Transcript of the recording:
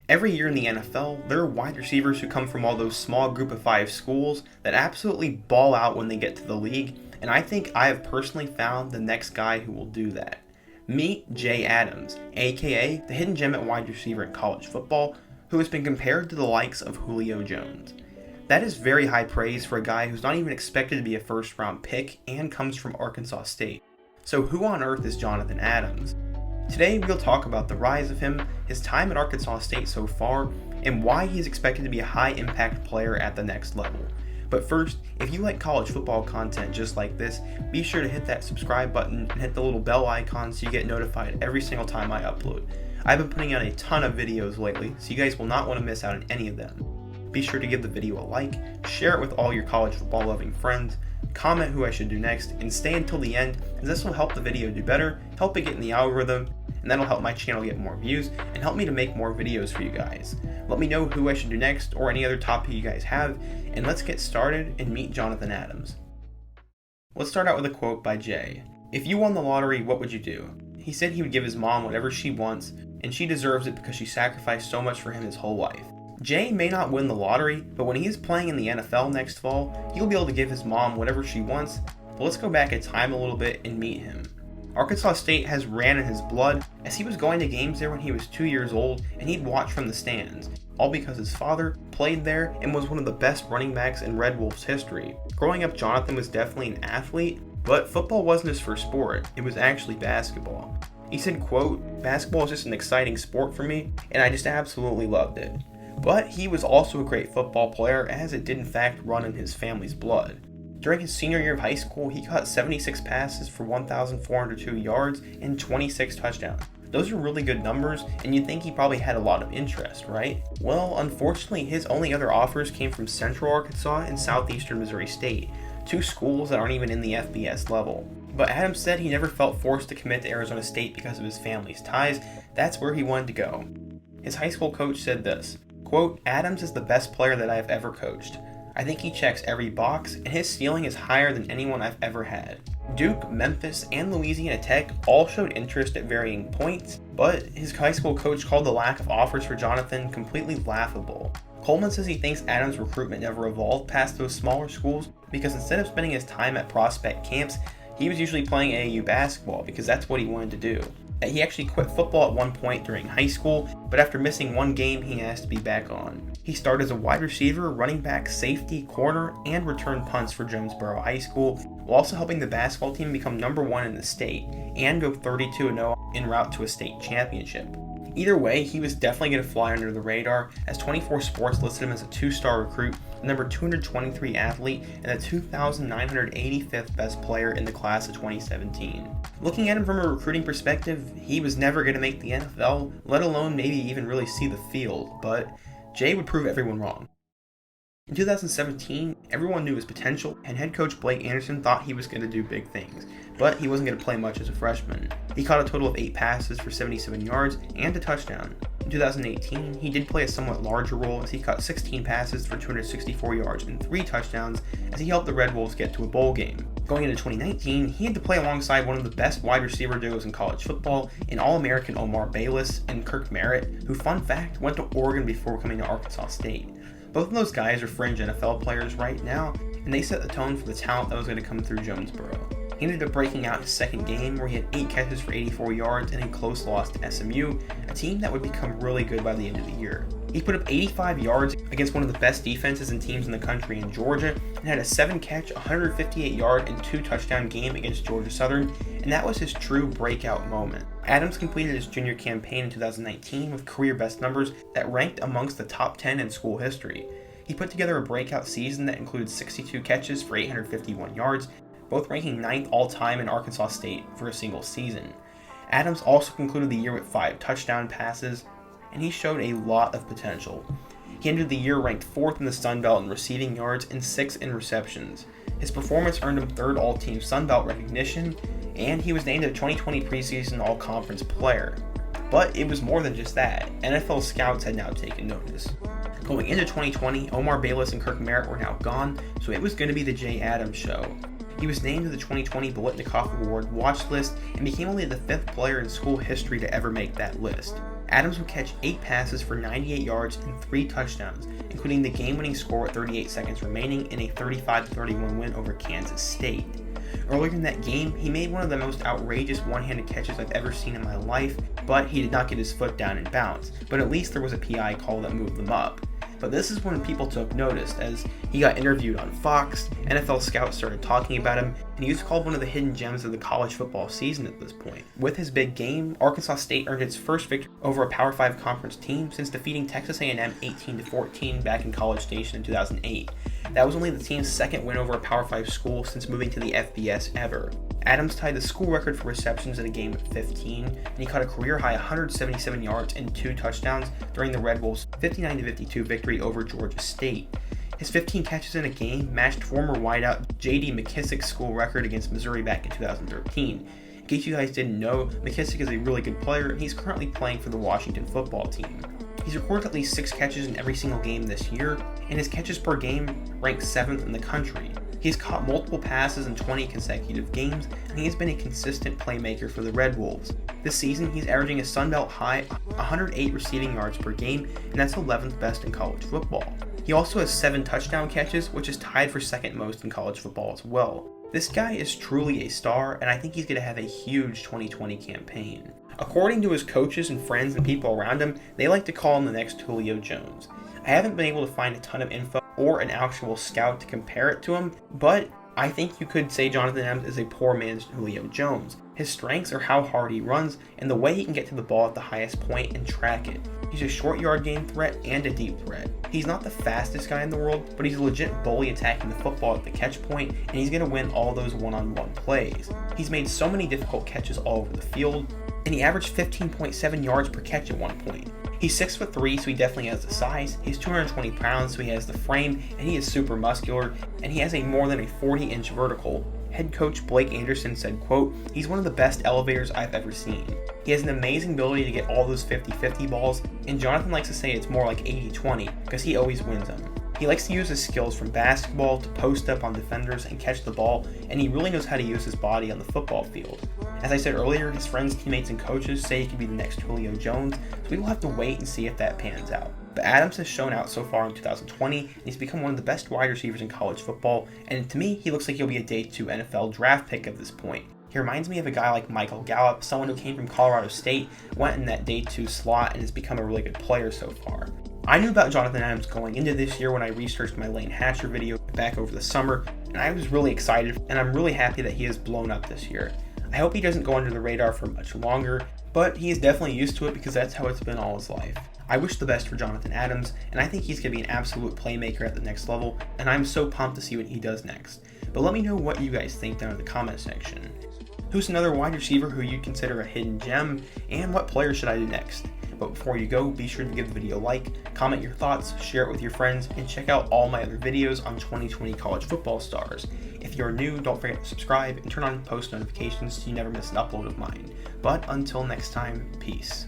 Every year in the NFL, there are wide receivers who come from all those small group of 5 schools that absolutely ball out when they get to the league, and I think I have personally found the next guy who will do that. Meet Jay Adams, aka the hidden gem at wide receiver in college football, who has been compared to the likes of Julio Jones. That is very high praise for a guy who's not even expected to be a first-round pick and comes from Arkansas State. So who on earth is Jonathan Adams? Today we'll talk about the rise of him, his time at Arkansas State so far, and why he is expected to be a high-impact player at the next level. But first, if you like college football content just like this, be sure to hit that subscribe button and hit the little bell icon so you get notified every single time I upload. I've been putting out a ton of videos lately, so you guys will not want to miss out on any of them. Be sure to give the video a like, share it with all your college football loving friends, comment who I should do next, and stay until the end, as this will help the video do better, help it get in the algorithm, and that'll help my channel get more views and help me to make more videos for you guys. Let me know who I should do next or any other topic you guys have, and let's get started and meet Jonathan Adams. Let's start out with a quote by Jay. "If you won the lottery, what would you do?" He said he would give his mom whatever she wants, and she deserves it because she sacrificed so much for him his whole life. Jay may not win the lottery, but when he is playing in the NFL next fall, he'll be able to give his mom whatever she wants. But let's go back in time a little bit and meet him. Arkansas State has ran in his blood, as he was going to games there when he was 2 years old and he'd watch from the stands, all because his father played there and was one of the best running backs in Red Wolves history. Growing up, Jonathan was definitely an athlete, but football wasn't his first sport, it was actually basketball. He said, quote, "Basketball is just an exciting sport for me, and I just absolutely loved it." But he was also a great football player, as it did in fact run in his family's blood. During his senior year of high school, he caught 76 passes for 1,402 yards and 26 touchdowns. Those are really good numbers, and you'd think he probably had a lot of interest, right? Well, unfortunately, his only other offers came from Central Arkansas and Southeastern Missouri State, 2 schools that aren't even in the FBS level. But Adams said he never felt forced to commit to Arizona State because of his family's ties. That's where he wanted to go. His high school coach said this, quote, "Adams is the best player that I have ever coached. I think he checks every box, and his ceiling is higher than anyone I've ever had." Duke, Memphis, and Louisiana Tech all showed interest at varying points, but his high school coach called the lack of offers for Jonathan completely laughable. Coleman says he thinks Adams' recruitment never evolved past those smaller schools because instead of spending his time at prospect camps, he was usually playing AAU basketball because that's what he wanted to do. He actually quit football at one point during high school, but after missing one game, he asked to be back on. He started as a wide receiver, running back, safety, corner, and returned punts for Jonesboro High School, while also helping the basketball team become number 1 in the state and go 32-0 en route to a state championship. Either way, he was definitely going to fly under the radar, as 24 Sports listed him as a 2-star recruit, the number 223 athlete, and the 2,985th best player in the class of 2017. Looking at him from a recruiting perspective, he was never going to make the NFL, let alone maybe even really see the field, but Jay would prove everyone wrong. In 2017, everyone knew his potential, and head coach Blake Anderson thought he was going to do big things, but he wasn't going to play much as a freshman. He caught a total of 8 passes for 77 yards and a touchdown. In 2018, he did play a somewhat larger role as he caught 16 passes for 264 yards and 3 touchdowns as he helped the Red Wolves get to a bowl game. Going into 2019, he had to play alongside one of the best wide receiver duos in college football, an All-American Omar Bayless and Kirk Merritt, who, fun fact, went to Oregon before coming to Arkansas State. Both of those guys are fringe NFL players right now, and they set the tone for the talent that was going to come through Jonesboro. He ended up breaking out his second game where he had 8 catches for 84 yards in a close loss to SMU, a team that would become really good by the end of the year. He put up 85 yards against one of the best defenses and teams in the country in Georgia, and had a 7-catch, 158-yard, and 2-touchdown game against Georgia Southern, and that was his true breakout moment. Adams completed his junior campaign in 2019 with career best numbers that ranked amongst the top 10 in school history. He put together a breakout season that includes 62 catches for 851 yards, both ranking 9th all-time in Arkansas State for a single season. Adams also concluded the year with 5 touchdown passes, and he showed a lot of potential. He ended the year ranked 4th in the Sun Belt in receiving yards and 6th in receptions. His performance earned him 3rd all-team Sun Belt recognition, and he was named a 2020 preseason all-conference player. But it was more than just that. NFL scouts had now taken notice. Going into 2020, Omar Bayless and Kirk Merritt were now gone, so it was going to be the Jay Adams show. He was named to the 2020 Biletnikoff Award watch list and became only the 5th player in school history to ever make that list. Adams would catch 8 passes for 98 yards and 3 touchdowns, including the game-winning score with 38 seconds remaining in a 35-31 win over Kansas State. Earlier in that game, he made one of the most outrageous one-handed catches I've ever seen in my life, but he did not get his foot down in bounds, but at least there was a PI call that moved them up. But this is when people took notice, as he got interviewed on Fox, NFL scouts started talking about him, and he was called one of the hidden gems of the college football season at this point. With his big game, Arkansas State earned its first victory over a Power 5 conference team since defeating Texas A&M 18-14 back in College Station in 2008. That was only the team's second win over a Power 5 school since moving to the FBS ever. Adams tied the school record for receptions in a game at 15, and he caught a career-high 177 yards and 2 touchdowns during the Red Wolves' 59-52 victory over Georgia State. His 15 catches in a game matched former wideout J.D. McKissic's school record against Missouri back in 2013. In case you guys didn't know, McKissic is a really good player, and he's currently playing for the Washington football team. He's recorded at least 6 catches in every single game this year, and his catches per game ranks 7th in the country. He's caught multiple passes in 20 consecutive games, and he has been a consistent playmaker for the Red Wolves. This season, he's averaging a Sun Belt high 108 receiving yards per game, and that's 11th best in college football. He also has 7 touchdown catches, which is tied for second most in college football as well. This guy is truly a star, and I think he's going to have a huge 2020 campaign. According to his coaches and friends and people around him, they like to call him the next Julio Jones. I haven't been able to find a ton of info or an actual scout to compare it to him, but I think you could say Jonathan Adams is a poor man's Julio Jones. His strengths are how hard he runs and the way he can get to the ball at the highest point and track it. He's a short yard gain threat and a deep threat. He's not the fastest guy in the world, but he's a legit bully attacking the football at the catch point, and he's going to win all those one-on-one plays. He's made so many difficult catches all over the field, and he averaged 15.7 yards per catch at one point. He's 6'3", so he definitely has the size. He's 220 pounds, so he has the frame, and he is super muscular, and he has a more than a 40-inch vertical. Head coach Blake Anderson said, quote, "He's one of the best elevators I've ever seen. He has an amazing ability to get all those 50-50 balls, and Jonathan likes to say it's more like 80-20, because he always wins them. He likes to use his skills from basketball to post up on defenders and catch the ball, and he really knows how to use his body on the football field." As I said earlier, his friends, teammates, and coaches say he could be the next Julio Jones, so we will have to wait and see if that pans out. But Adams has shown out so far in 2020, and he's become one of the best wide receivers in college football, and to me, he looks like he'll be a day 2 NFL draft pick at this point. He reminds me of a guy like Michael Gallup, someone who came from Colorado State, went in that day 2 slot, and has become a really good player so far. I knew about Jonathan Adams going into this year when I researched my Lane Hatcher video back over the summer, and I was really excited, and I'm really happy that he has blown up this year. I hope he doesn't go under the radar for much longer, but he is definitely used to it because that's how it's been all his life. I wish the best for Jonathan Adams, and I think he's going to be an absolute playmaker at the next level, and I'm so pumped to see what he does next. But let me know what you guys think down in the comment section. Who's another wide receiver who you'd consider a hidden gem, and what player should I do next? But before you go, be sure to give the video a like, comment your thoughts, share it with your friends, and check out all my other videos on 2020 college football stars. If you're new, don't forget to subscribe and turn on post notifications so you never miss an upload of mine. But until next time, peace.